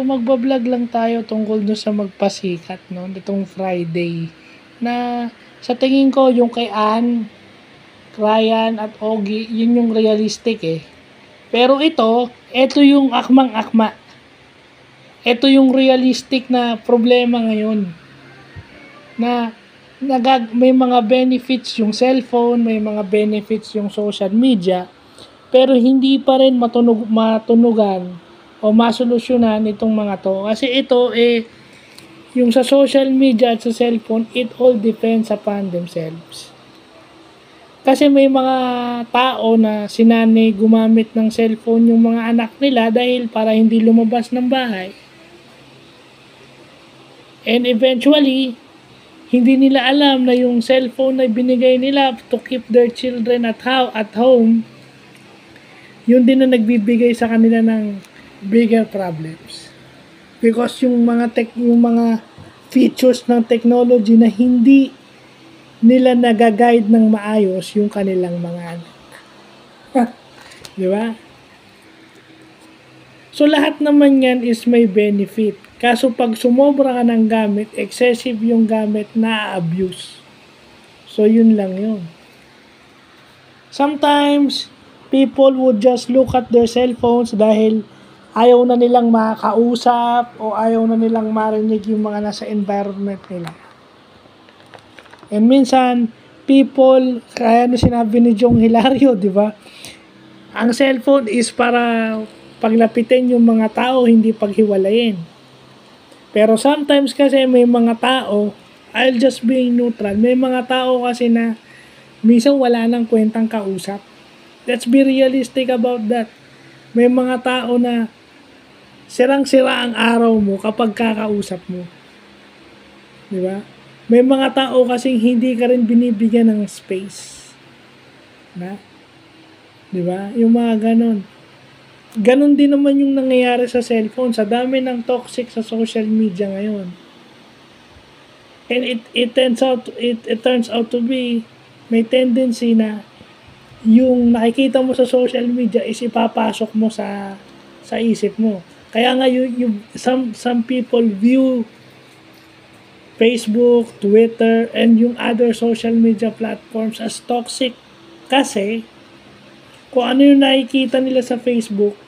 magbablog lang tayo tungkol doon sa magpasikat, no? Itong Friday. Na sa tingin ko, yung kay Ann, Ryan at Ogie, yun yung realistic eh. Pero ito yung akmang-akma. Ito yung realistic na problema ngayon. Na may mga benefits yung cellphone, may mga benefits yung social media, pero hindi pa rin matunugan o masolusyonan itong mga to. Kasi ito yung sa social media at sa cellphone, it all depends upon themselves. Kasi may mga tao na sinanay gumamit ng cellphone yung mga anak nila dahil para hindi lumabas ng bahay. And eventually, hindi nila alam na yung cellphone na binigay nila to keep their children at home, yun din na nagbibigay sa kanila ng bigger problems. Because yung mga features ng technology na hindi nila nagaguide ng maayos yung kanilang mga anak. Di ba? So lahat naman yan is may benefit. Kaso pag sumobra ka ng gamit, excessive yung gamit, na-abuse. So yun lang yun. Sometimes, people would just look at their cellphones dahil ayaw na nilang makakausap o ayaw na nilang marinig yung mga nasa environment nila. And minsan, people, kaya na sinabi ni Jong Hilario, di ba? Ang cellphone is para paglapitin yung mga tao, hindi paghiwalayin. Pero sometimes kasi may mga tao, I'll just being neutral, may mga tao kasi na minsan wala nang kwentang kausap. Let's be realistic about that. May mga tao na sirang-sira ang araw mo kapag kakausap mo. Di ba? May mga tao kasing hindi ka rin binibigyan ng space. Na? Di ba? Yung mga ganon. Ganon din naman yung nangyayari sa cellphone. Sa dami ng toxic sa social media ngayon. And it turns out to be may tendency na yung nakikita mo sa social media is ipapasok mo sa isip mo. Kaya nga some people view Facebook, Twitter, and yung other social media platforms as toxic. Kasi kung ano yung nakikita nila sa Facebook,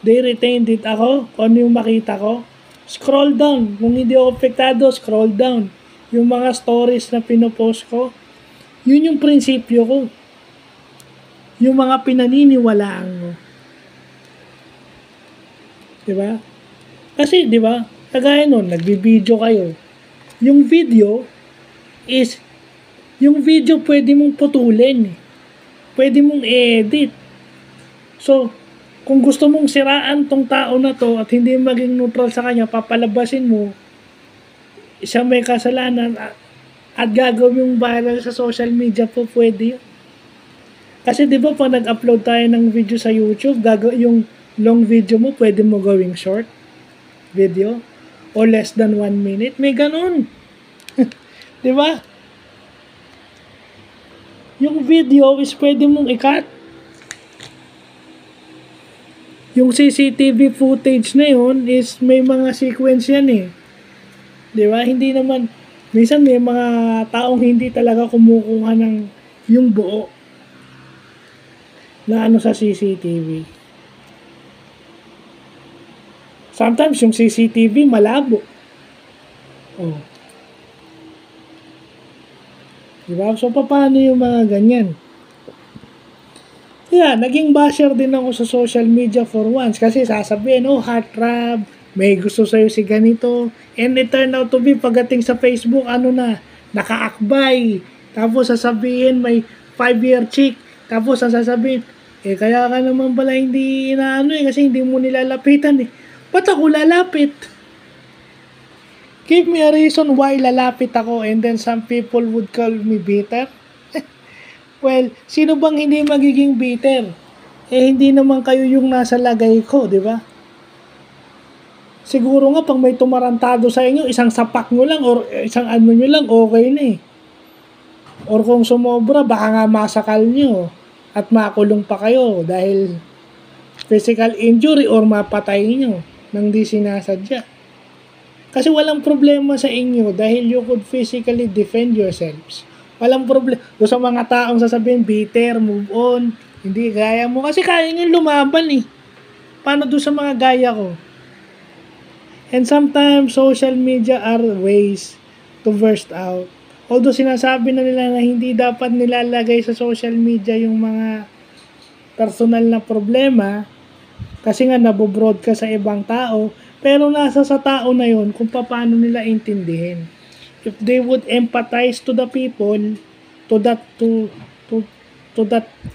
they retained it. Ako, kung ano yung makita ko, scroll down. Kung hindi ako apektado, scroll down. Yung mga stories na pinopost ko, yun yung prinsipyo ko. Yung mga pinaniniwalaan mo. Diba? Kasi, diba, kagaya nun, nagbibideo kayo. Yung video pwede mong putulin. Pwede mong i-edit. So, kung gusto mong siraan tong tao na to at hindi maging neutral sa kanya, papalabasin mo, siya may kasalanan at gagawin yung viral sa social media po, pwede yun. Kasi di ba pag nag-upload tayo ng video sa YouTube, yung long video mo, pwede mo gawing short video o less than 1 minute. May ganun. Di ba? Yung video is pwede mong i-cut. Yung CCTV footage na yun is may mga sequence yan eh. Di ba? Hindi naman, minsan may mga taong hindi talaga kumukuha ng yung buo na ano sa CCTV. Sometimes yung CCTV malabo. Oh. Diba? So, paano yung mga ganyan? Yeah, naging basher din ako sa social media for once kasi sasabihin, oh, heartthrob, may gusto sa'yo si ganito. And it turned out to be, pagdating sa Facebook, nakaakbay. Tapos sasabihin, may 5-year chick. Tapos sasabihin, kaya ka naman pala hindi kasi hindi mo nilalapitan eh. Ba't ako lalapit? Give me a reason why lalapit ako, and then some people would call me bitter. Well, sino bang hindi magiging bitter? Hindi naman kayo yung nasa lagay ko, di ba? Siguro nga pag may tumarantado sa inyo, isang sapak nyo lang or isang ano nyo lang, okay na eh. Or kung sumobra, baka nga masakal nyo at makulong pa kayo dahil physical injury or mapatay nyo. nang di sinasadya. Kasi walang problema sa inyo dahil you could physically defend yourselves. Walang problema. Doon sa mga taong sasabihin, bitter, move on, hindi gaya mo. Kasi kaya nyo lumaban eh. Paano doon sa mga gaya ko? And sometimes, social media are ways to burst out. Although sinasabi na nila na hindi dapat nilalagay sa social media yung mga personal na problema kasi nga nabobroadcast sa ibang tao, pero nasa sa tao na yun kung paano nila intindihin. If they would empathize to the people, to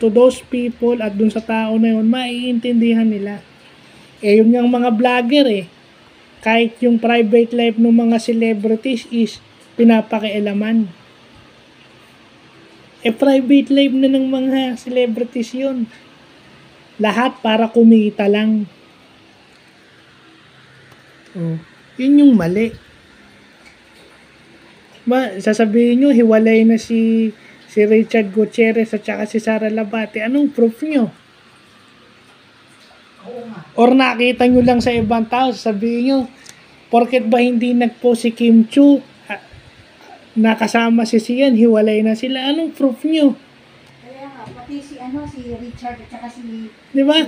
those people at dun sa tao na yun, maiintindihan nila. Eh yun yung mga vlogger eh. Kahit yung private life ng mga celebrities is pinapakialaman. Eh private life na ng mga celebrities yun. Lahat para kumita lang. Oh, yun yung mali. Sasabihin nyo, hiwalay na si Richard Gutierrez at saka si Sara Labate. Anong proof nyo? Or nakita nyo lang sa ibang tao, sasabihin nyo, porket ba hindi nagpo si Kim Chu, nakasama si Sian, hiwalay na sila. Anong proof nyo? Kaya nga, pati si Richard at saka si... Di ba?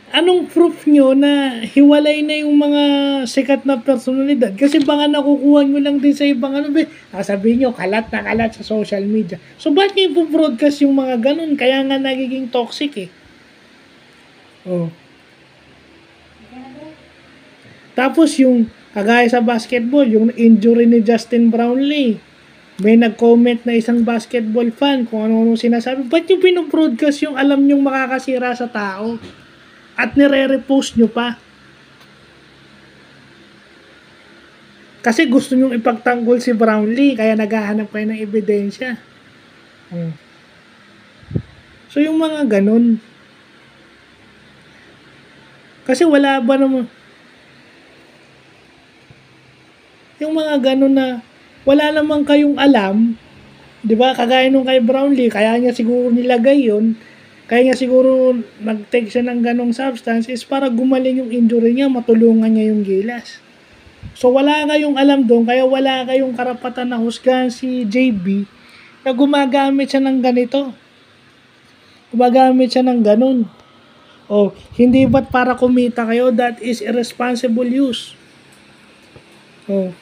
Anong proof nyo na hiwalay na yung mga sikat na personalidad? Kasi baka nakukuha nyo lang din sa ibang sabihin nyo, kalat na kalat sa social media. So, ba't nyo ipo-broadcast yung mga ganun? Kaya nga nagiging toxic eh. Oh. Tapos yung, kagaya sa basketball, yung injury ni Justin Brownlee, may nag-comment na isang basketball fan kung ano-ano sinasabi. Ba't yung pinobroadcast yung alam nyong makakasira sa tao? At nire-repost nyo pa. Kasi gusto nyong ipagtanggol si Brownlee, kaya naghahanap kayo ng ebidensya. So yung mga ganun. Kasi wala ba naman... Yung mga ganun na wala naman kayong alam, di ba? Kagaya nung kay Brownlee, kaya niya siguro nilagay yun, kaya niya siguro nag-take siya ng ganong substance is para gumaling yung injury niya, matulungan niya yung gilas. So wala kayong alam doon, kaya wala kayong karapatan na husgahan si JB na gumagamit siya ng ganito. Gumagamit siya ng ganun. O, hindi ba't para kumita kayo? That is irresponsible use. O,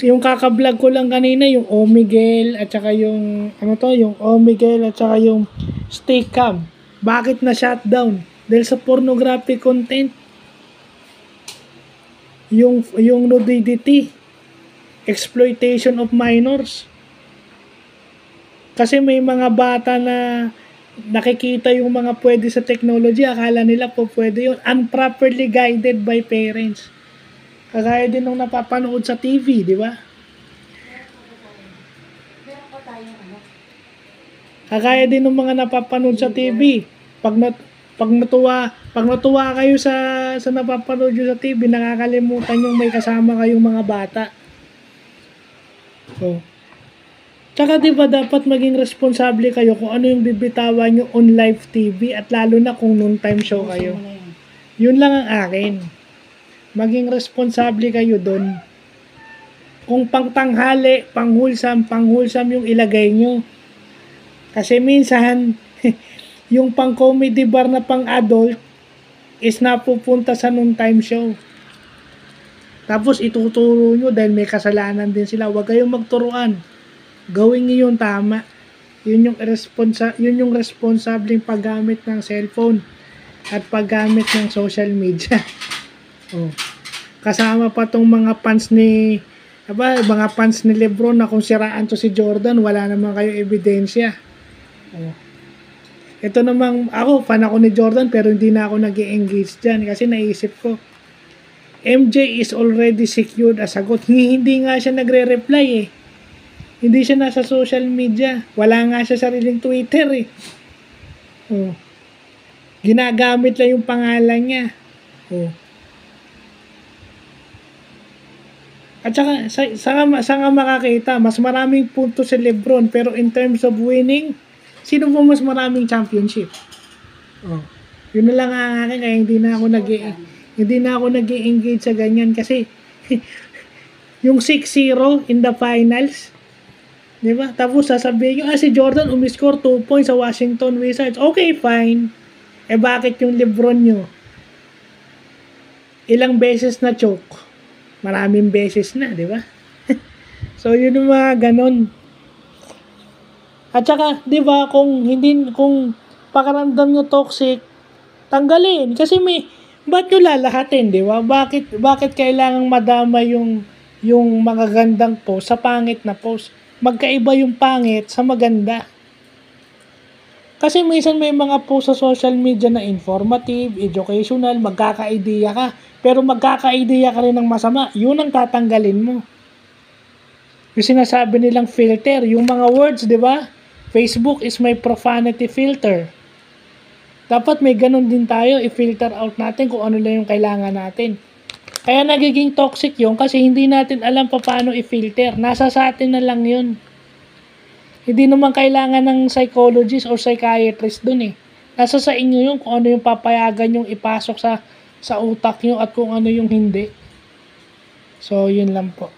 yung kaka-vlog ko lang kanina, yung Omegle at saka yung yung Omegle at saka yung Steakcam. Bakit na shutdown? Dahil sa pornographic content. Yung nudity, exploitation of minors. Kasi may mga bata na nakikita yung mga pwede sa technology, akala nila po pwede yun. Unproperly guided by parents. Kagaya din nung napapanood sa TV, di ba? Kagaya din ng mga napapanood sa TV. Pag natuwa kayo sa napapanood nyo sa TV, nakakalimutan yung may kasama kayong mga bata. So, tsaka diba dapat maging responsable kayo kung ano yung bibitawan nyo on live TV at lalo na kung noontime show kayo. Yun lang ang akin. Maging responsable kayo doon. Kung pangtanghali, panghulsam yung ilagay nyo. Kasi minsan, yung pang-comedy bar na pang-adult is napupunta sa noontime show. Tapos ituturo nyo dahil may kasalanan din sila. Huwag kayong magturuan. Gawin nyo yung tama. Yun yung responsableng paggamit ng cellphone at paggamit ng social media. Oh. Kasama pa tong mga fans ni LeBron na kung siraan to si Jordan, wala naman kayo ebidensya. Oh. Ito namang fan ako ni Jordan pero hindi na ako nag-engage dyan kasi naisip ko MJ is already secured as sagot. Hindi nga siya nagre-reply eh. Hindi siya nasa social media. Wala nga siya sariling Twitter eh. Oh. Ginagamit lang yung pangalan niya. Oh. At saka, saan nga makakita, mas maraming punto si LeBron, pero in terms of winning, sino po mas maraming championship? Oh. Yun na lang ang akin, kaya Hindi na ako nag-engage sa ganyan kasi yung 6-0 in the finals, di ba? Tapos sasabihin nyo, si Jordan umiscore 2 points sa Washington Wizards. Okay, fine. Bakit yung LeBron nyo? Ilang beses na choke? Maraming beses na, di ba? So, yun yung mga ganon. At saka, di ba, kung pakaramdam nyo toxic, tanggalin. Kasi ba't nyo lalahatin, di ba? Bakit kailangang madama yung magagandang post sa pangit na post? Magkaiba yung pangit sa maganda. Kasi minsan may mga post sa social media na informative, educational, magkaka-idea ka. Pero magkaka-idea ka rin ng masama, yun ang tatanggalin mo. Yung sinasabi nilang filter, yung mga words, di ba? Facebook is my profanity filter. Dapat may ganun din tayo, i-filter out natin kung ano lang yung kailangan natin. Kaya nagiging toxic yun kasi hindi natin alam paano i-filter. Nasa sa atin na lang yun. Hindi naman kailangan ng psychologist or psychiatrist dun eh. Nasa sa inyo yun kung ano yung papayagan yung ipasok sa utak nyo at kung ano yung hindi. So, yun lang po.